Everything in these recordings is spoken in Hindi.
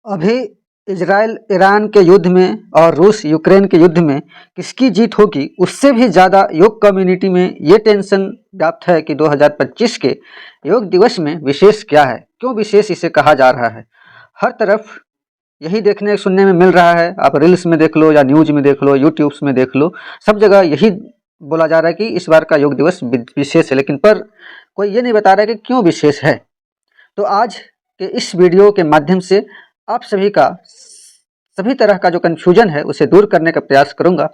अभी इजराइल ईरान के युद्ध में और रूस यूक्रेन के युद्ध में किसकी जीत होगी, उससे भी ज़्यादा योग कम्युनिटी में ये टेंशन व्याप्त है कि 2025 के योग दिवस में विशेष क्या है, क्यों विशेष इसे कहा जा रहा है। हर तरफ यही देखने सुनने में मिल रहा है। आप रील्स में देख लो या न्यूज में देख लो, यूट्यूब्स में देख लो, सब जगह यही बोला जा रहा है कि इस बार का योग दिवस विशेष है, लेकिन पर कोई ये नहीं बता रहा है कि क्यों विशेष है। तो आज के इस वीडियो के माध्यम से आप सभी तरह का जो कन्फ्यूजन है उसे दूर करने का प्रयास करूंगा।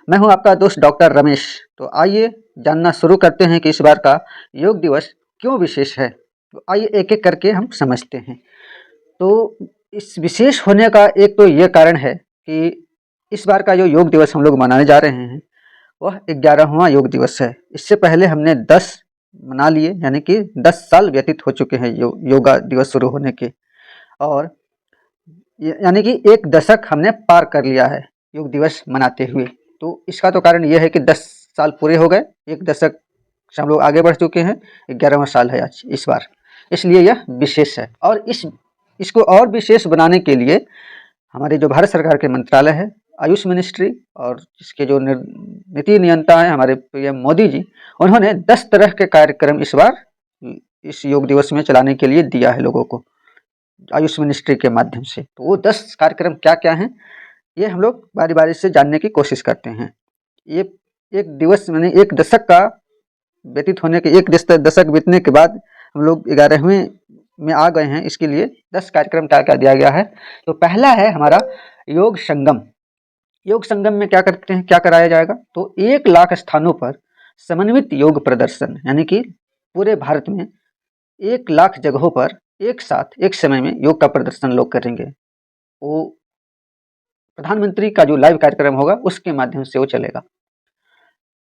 मैं हूं आपका दोस्त डॉक्टर रमेश। तो आइए जानना शुरू करते हैं कि इस बार का योग दिवस क्यों विशेष है। तो आइए एक एक करके हम समझते हैं। तो इस विशेष होने का एक तो ये कारण है कि इस बार का जो योग दिवस हम लोग मनाने जा रहे हैं वह 11वां योग दिवस है। इससे पहले हमने 10 मना लिए, यानी कि 10 साल व्यतीत हो चुके हैं योगा दिवस शुरू होने के, और यानी कि एक दशक हमने पार कर लिया है योग दिवस मनाते हुए। तो इसका तो कारण यह है कि 10 साल पूरे हो गए, एक दशक से हम लोग आगे बढ़ चुके हैं, 11वां साल है आज इस बार, इसलिए यह विशेष है। और इसको और विशेष बनाने के लिए हमारे जो भारत सरकार के मंत्रालय है, आयुष मिनिस्ट्री, और इसके जो नीति नियंता है हमारे पीएम मोदी जी, उन्होंने 10 तरह के कार्यक्रम इस बार इस योग दिवस में चलाने के लिए दिया है लोगों को, आयुष मिनिस्ट्री के माध्यम से। तो वो 10 कार्यक्रम क्या क्या हैं, ये हम लोग बारी बारी से जानने की कोशिश करते हैं। ये एक दिवस मैंने एक दशक का व्यतीत होने के, एक दशक बीतने के बाद हम लोग 11वें में आ गए हैं, इसके लिए 10 कार्यक्रम क्या क्या दिया गया है। तो पहला है हमारा योग संगम। योग संगम में क्या करते हैं, क्या कराया जाएगा, तो 1 लाख स्थानों पर समन्वित योग प्रदर्शन, यानी कि पूरे भारत में 1 लाख जगहों पर एक साथ एक समय में योग का प्रदर्शन लोग करेंगे। वो प्रधानमंत्री का जो लाइव कार्यक्रम होगा उसके माध्यम से वो चलेगा।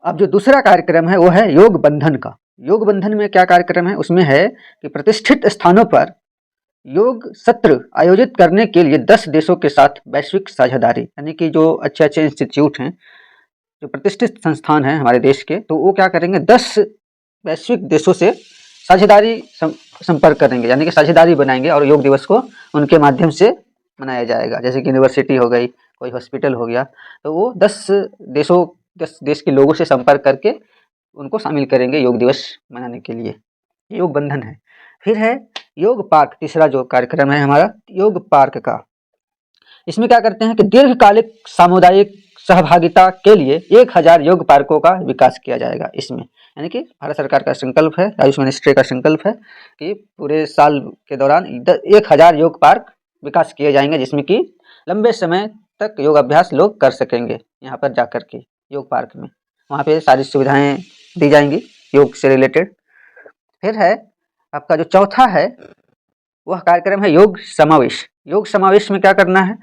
अब जो दूसरा कार्यक्रम है वो है योग बंधन का। योग बंधन में क्या कार्यक्रम है, उसमें है कि प्रतिष्ठित स्थानों पर योग सत्र आयोजित करने के लिए 10 देशों के साथ वैश्विक साझेदारी, यानी कि जो अच्छे अच्छे इंस्टीट्यूट हैं, जो प्रतिष्ठित संस्थान हैं हमारे देश के, तो वो क्या करेंगे, 10 वैश्विक देशों से साझेदारी संपर्क करेंगे, यानी कि साझेदारी बनाएंगे और योग दिवस को उनके माध्यम से मनाया जाएगा। जैसे कि यूनिवर्सिटी हो गई, कोई हॉस्पिटल हो गया, तो वो 10 देश के लोगों से संपर्क करके उनको शामिल करेंगे योग दिवस मनाने के लिए। योग बंधन है। फिर है योग पार्क, तीसरा जो कार्यक्रम है हमारा योग पार्क का। इसमें क्या करते हैं कि दीर्घकालिक सामुदायिक सहभागिता के लिए 1000 योग पार्कों का विकास किया जाएगा इसमें, यानी कि भारत सरकार का संकल्प है, आयुष मिनिस्ट्री का संकल्प है कि पूरे साल के दौरान 1000 योग पार्क विकास किए जाएंगे, जिसमें कि लंबे समय तक योग अभ्यास लोग कर सकेंगे यहाँ पर जाकर के योग पार्क में। वहाँ पे सारी सुविधाएं दी जाएंगी योग से रिलेटेड। फिर है आपका जो चौथा है वह कार्यक्रम है योग समावेश। योग समावेश में क्या करना है,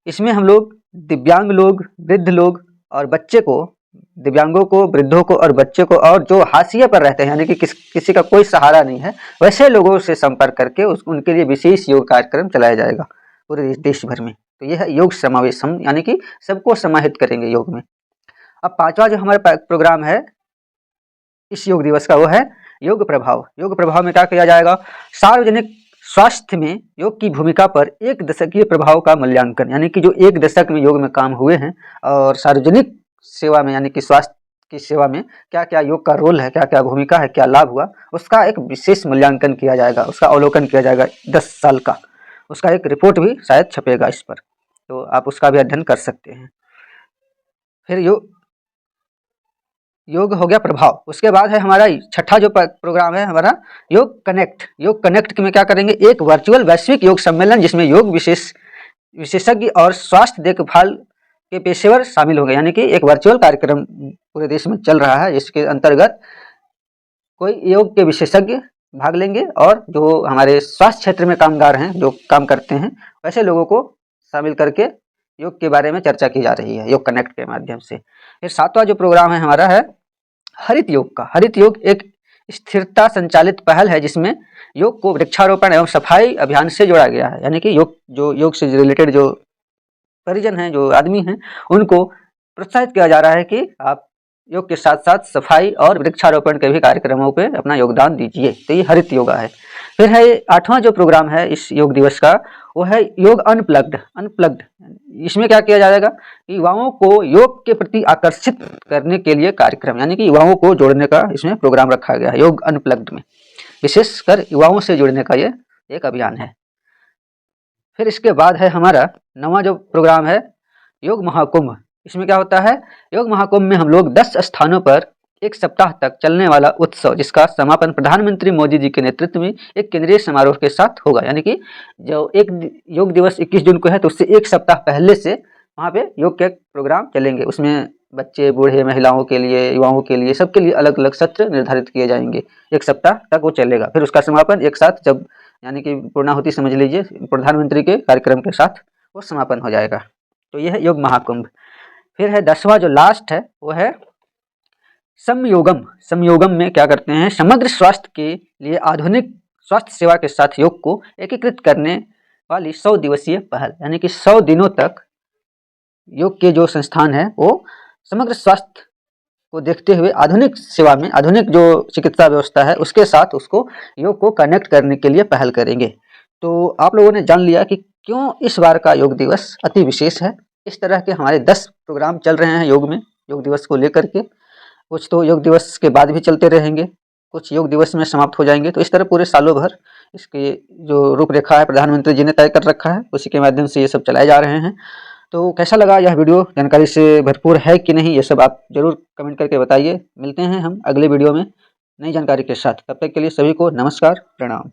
इसमें हम लोग दिव्यांग लोग, वृद्ध लोग और बच्चे को, दिव्यांगों को, वृद्धों को और बच्चे को, और जो हाशिए पर रहते हैं, यानी कि किसी का कोई सहारा नहीं है, वैसे लोगों से संपर्क करके उनके लिए विशेष योग कार्यक्रम चलाया जाएगा पूरे देश भर में। तो यह है योग समावेश, हम यानी कि सबको समाहित करेंगे योग में। अब 5वां जो हमारा प्रोग्राम है इस योग दिवस का, वो है योग प्रभाव। योग प्रभाव में क्या किया जाएगा, सार्वजनिक स्वास्थ्य में योग की भूमिका पर 1 दशकीय प्रभाव का मूल्यांकन, यानी कि जो 1 दशक में योग में काम हुए हैं और सार्वजनिक सेवा में, यानी कि स्वास्थ्य की सेवा में क्या क्या योग का रोल है, क्या क्या भूमिका है, क्या लाभ हुआ, उसका एक विशेष मूल्यांकन किया जाएगा, उसका अवलोकन किया जाएगा 10 साल का। उसका एक रिपोर्ट भी शायद छपेगा इस पर, तो आप उसका भी अध्ययन कर सकते हैं। फिर योग हो गया प्रभाव। उसके बाद है हमारा 6ठा जो प्रोग्राम है हमारा योग कनेक्ट। योग कनेक्ट में क्या करेंगे, एक वर्चुअल वैश्विक योग सम्मेलन जिसमें योग विशेषज्ञ और स्वास्थ्य देखभाल के पेशेवर शामिल होंगे, यानी कि एक वर्चुअल कार्यक्रम पूरे देश में चल रहा है, इसके अंतर्गत कोई योग के विशेषज्ञ भाग लेंगे और जो हमारे स्वास्थ्य क्षेत्र में कामगार हैं, जो काम करते हैं, वैसे लोगों को शामिल करके योग के बारे में चर्चा की जा रही है योग कनेक्ट के माध्यम से। फिर 7वां जो प्रोग्राम है हमारा है हरित योग का। हरित योग एक स्थिरता संचालित पहल है जिसमें योग को वृक्षारोपण एवं सफाई अभियान से जोड़ा गया है, यानी कि योग से रिलेटेड जो परिजन हैं, जो आदमी हैं, उनको प्रोत्साहित किया जा रहा है कि आप योग के साथ साथ सफाई और वृक्षारोपण के भी कार्यक्रमों पे अपना योगदान दीजिए। तो ये हरित योगा है। फिर है 8वां जो प्रोग्राम है इस योग दिवस का, वो है योग अनप्लग्ड। इसमें क्या किया जाएगा कि युवाओं को योग के प्रति आकर्षित करने के लिए कार्यक्रम, यानी कि युवाओं को जोड़ने का इसमें प्रोग्राम रखा गया है योग अनप्लग्ड में। विशेषकर युवाओं से जुड़ने का ये एक अभियान है। फिर इसके बाद है हमारा 9वां जो प्रोग्राम है योग महाकुंभ। इसमें क्या होता है, योग महाकुंभ में हम लोग 10 स्थानों पर 1 सप्ताह तक चलने वाला उत्सव, जिसका समापन प्रधानमंत्री मोदी जी के नेतृत्व में एक केंद्रीय समारोह के साथ होगा। यानी कि जो एक योग दिवस 21 जून को है, तो उससे 1 सप्ताह पहले से वहाँ पे योग के प्रोग्राम चलेंगे। उसमें बच्चे, बूढ़े, महिलाओं के लिए, युवाओं के लिए, सबके लिए अलग अलग सत्र निर्धारित किए जाएंगे। 1 सप्ताह तक वो चलेगा। फिर उसका समापन एक साथ, जब यानी कि पूर्णाहुति समझ लीजिए, प्रधानमंत्री के कार्यक्रम के साथ वो समापन हो जाएगा। तो यह है योग महाकुंभ। फिर है 10वां जो लास्ट है, वो है समयोगम में क्या करते हैं, समग्र स्वास्थ्य के लिए आधुनिक स्वास्थ्य सेवा के साथ योग को एकीकृत करने वाली 100 दिवसीय पहल। यानी कि 100 दिनों तक योग के जो संस्थान है वो समग्र स्वास्थ्य को देखते हुए आधुनिक सेवा में, आधुनिक जो चिकित्सा व्यवस्था है उसके साथ उसको योग को कनेक्ट करने के लिए पहल करेंगे। तो आप लोगों ने जान लिया कि क्यों इस बार का योग दिवस अति विशेष है। इस तरह के हमारे 10 प्रोग्राम चल रहे हैं योग में, योग दिवस को लेकर के। कुछ तो योग दिवस के बाद भी चलते रहेंगे, कुछ योग दिवस में समाप्त हो जाएंगे। तो इस तरह पूरे सालों भर इसकी जो रूपरेखा है प्रधानमंत्री जी ने तय कर रखा है, उसी के माध्यम से ये सब चलाए जा रहे हैं। तो कैसा लगा यह वीडियो, जानकारी से भरपूर है कि नहीं, ये सब आप जरूर कमेंट करके बताइए। मिलते हैं हम अगले वीडियो में नई जानकारी के साथ। तब तक के लिए सभी को नमस्कार, प्रणाम।